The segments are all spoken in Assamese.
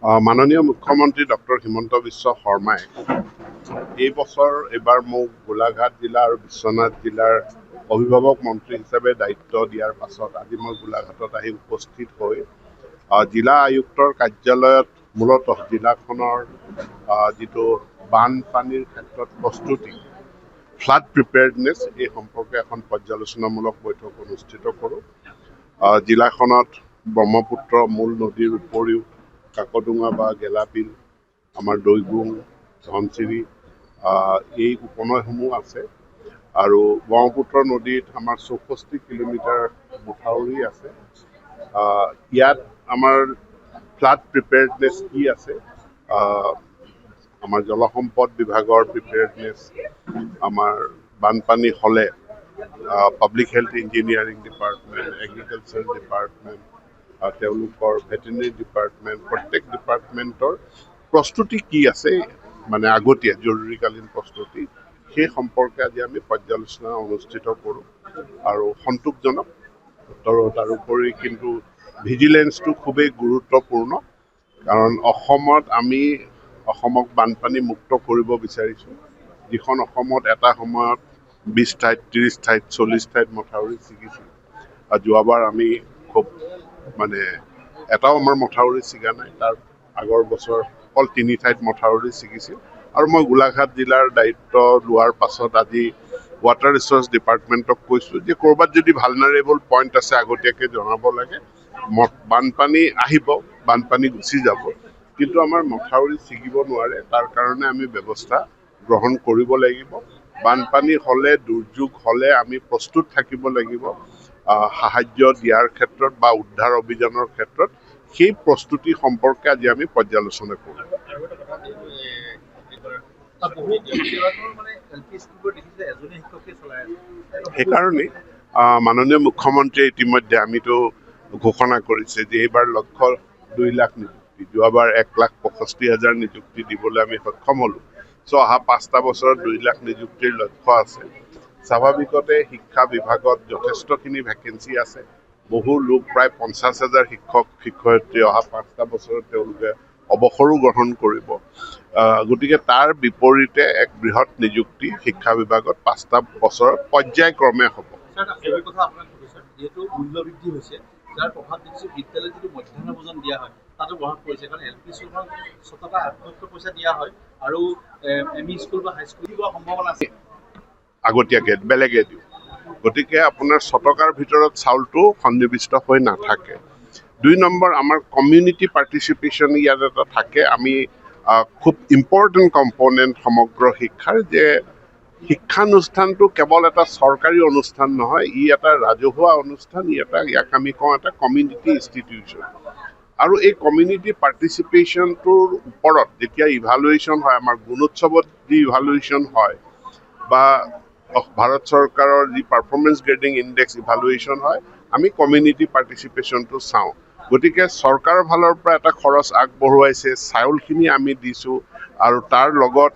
মাননীয় মুখ্যমন্ত্ৰী ডক্টৰ হিমন্ত বিশ্ব শৰ্মাই এইবাৰ মোক গোলাঘাট জিলা আৰু বিশ্বনাথ জিলাৰ অভিভাৱক মন্ত্ৰী হিচাপে দায়িত্ব দিয়াৰ পাছত আজি মই গোলাঘাটত আহি উপস্থিত হৈ জিলা আয়ুক্তৰ কাৰ্যালয়ত মূলতঃ জিলাখনৰ যিটো বানপানীৰ ক্ষেত্ৰত প্ৰস্তুতি ফ্লাড প্ৰিপেয়াৰ্ডনেছ এই সম্পৰ্কে এখন পৰ্যালোচনামূলক বৈঠক অনুষ্ঠিত কৰোঁ। জিলাখনত ব্ৰহ্মপুত্ৰ মূল নদীৰ উপৰিও কাকডোঙা বা গেলাবিল, আমাৰ দৈগুং, ধনচিৰি এই উপনৈসমূহ আছে আৰু ব্ৰহ্মপুত্ৰ নদীত আমাৰ 64 কিলোমিটাৰ মথাউৰি আছে। ইয়াত আমাৰ ফ্লাড প্ৰিপেয়াৰ্ডনেছ কি আছে, আমাৰ জলসম্পদ বিভাগৰ প্ৰিপেয়াৰ্ডনেছ, আমাৰ বানপানী হ'লে public health engineering department, agriculture department, তেওঁলোকৰ ভেটেনেৰি ডিপাৰ্টমেণ্ট, প্ৰত্যেক ডিপাৰ্টমেণ্টৰ প্ৰস্তুতি কি আছে, মানে আগতীয়া জৰুৰীকালীন প্ৰস্তুতি, সেই সম্পৰ্কে আজি আমি পৰ্যালোচনা অনুষ্ঠিত কৰোঁ আৰু সন্তোষজনক। তাৰোপৰি কিন্তু ভিজিলেন্সটো খুবেই গুৰুত্বপূৰ্ণ, কাৰণ অসমক বানপানী মুক্ত কৰিব বিচাৰিছোঁ, যিখন অসমত এটা সময়ত 20 ঠাইত, 30 ঠাইত, 40 ঠাইত মথাউৰি ছিগিছিল। যোৱাবাৰ আমি খুব এটাও আমাৰ মথাউৰি ছিগা নাই, তাৰ আগৰ বছৰ অকল 3 ঠাইত মথাউৰি ছিগিছিল। আৰু মই গোলাঘাট জিলাৰ দায়িত্ব লোৱাৰ পাছত আজি ৱাটাৰ ৰিচোৰ্চ ডিপাৰ্টমেণ্টক কৈছোঁ যে ক'ৰবাত যদি ভালনাৰেবল পইণ্ট আছে আগতীয়াকৈ জনাব লাগে। বানপানী আহিব, বানপানী গুচি যাব, কিন্তু আমাৰ মথাউৰি ছিগিব নোৱাৰে, তাৰ কাৰণে আমি ব্যৱস্থা গ্ৰহণ কৰিব লাগিব। বানপানী হ'লে, দুৰ্যোগ হ'লে আমি প্ৰস্তুত থাকিব লাগিব সাহায্য দিয়াৰ ক্ষেত্ৰত বা উদ্ধাৰ অভিযানৰ ক্ষেত্ৰত। সেই প্ৰস্তুতি সম্পৰ্কে আজি আমি পৰ্যালোচনা কৰোঁ। সেইকাৰণেই মাননীয় মুখ্যমন্ত্ৰীয়ে ইতিমধ্যে আমিতো ঘোষণা কৰিছে যে এইবাৰ লক্ষ্য 2 লাখ নিযুক্তি, যোৱাবাৰ 1,65,000 নিযুক্তি দিবলৈ আমি সক্ষম হ'লোঁ। অহা 5টা বছৰত 2 লাখ নিযুক্তিৰ লক্ষ্য আছে। স্বাভাৱিকতে শিক্ষা বিভাগত যথেষ্টখিনি ভেকেঞ্চি আছে। বহু লোক, প্ৰায় 50,000 শিক্ষক শিক্ষয়িত্ৰী অহা 5টা বছৰত তেওঁলোকে অৱসৰো গ্ৰহণ কৰিব। গতিকে তাৰ বিপৰীতে এক বৃহৎ নিযুক্তি শিক্ষা বিভাগত 5টা বছৰত পৰ্যায়ক্ৰমে হ'ব। যিহেতু মূল্য বৃদ্ধি হৈছে, যাৰ প্ৰভাৱ দেখিছোঁ বিদ্যালয়ত যিটো মধ্যাহ্ন ভোজন দিয়া হয় তাতো প্ৰভাৱ পৰিছে, কাৰণ LP স্কুলখনত 6 টকা 8 পইচা দিয়া হয় আৰু ME স্কুল বা হাইস্কুল দিবৰ সম্ভাৱনা আছে। আগতীয়াকৈ বেলেগে দিওঁ, গতিকে আপোনাৰ 6 টকাৰ ভিতৰত চাউলটো সন্নিৱিষ্ট হৈ নাথাকে। 2 নম্বৰ, আমাৰ কমিউনিটি পাৰ্টিচিপেশ্যন ইয়াত এটা থাকে। আমি খুব ইম্পৰ্টেণ্ট কম্পনেণ্ট সমগ্ৰ শিক্ষাৰ, যে শিক্ষানুষ্ঠানটো কেৱল এটা চৰকাৰী অনুষ্ঠান নহয়, ই এটা ৰাজহুৱা অনুষ্ঠান, ইয়াক আমি কওঁ এটা কমিউনিটি ইনষ্টিটিউশ্যন। আৰু এই কমিউনিটি পাৰ্টিচিপেশ্যনটোৰ ওপৰত যেতিয়া ইভালুৱেশ্যন হয়, আমাৰ গুণোৎসৱত যি ইভালুৱেশ্যন হয় বা ভাৰত চৰকাৰৰ যি পাৰফৰ্মেঞ্চ গ্ৰেডিং ইণ্ডেক্স ইভালুৱেশ্যন হয়, আমি কমিউনিটি পাৰ্টিচিপেশ্যনটো চাওঁ। গতিকে চৰকাৰৰ ফালৰ পৰা এটা খৰচ আগবঢ়োৱাইছে, চাউলখিনি আমি দিছোঁ, আৰু তাৰ লগত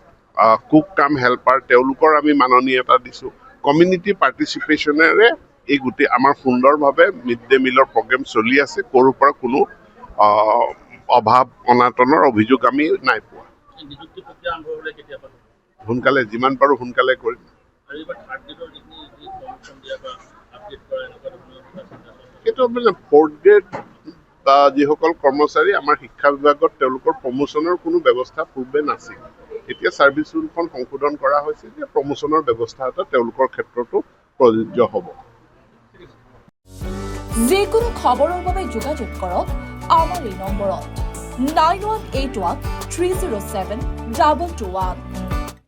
কুক কাম হেল্পাৰ তেওঁলোকৰ আমি মাননি এটা দিছোঁ। কমিউনিটি পাৰ্টিচিপেশ্যনেৰে এই গোটেই আমাৰ সুন্দৰভাৱে মিড ডে মিলৰ প্ৰগ্ৰেম চলি আছে। ক'ৰ পৰা কোনো অভাৱ অনাটনৰ অভিযোগ আমি নাই পোৱা। সোনকালে, যিমান পাৰোঁ সোনকালে কৰিম। সেইটো 4th গ্ৰেড বা যিসকল কৰ্মচাৰী আমাৰ শিক্ষা বিভাগত, তেওঁলোকৰ প্ৰমোচনৰ কোনো ব্যৱস্থা পূৰ্বে নাছিল। এতিয়া ছাৰ্ভিচ ৰুলখন সংশোধন কৰা হৈছে যে প্ৰমোচনৰ ব্যৱস্থা এটা তেওঁলোকৰ ক্ষেত্ৰতো প্ৰযোজ্য হ'ব। যিকোনো খবৰৰ বাবে যোগাযোগ কৰক আমাৰ এই নম্বৰত 9181 307 2221।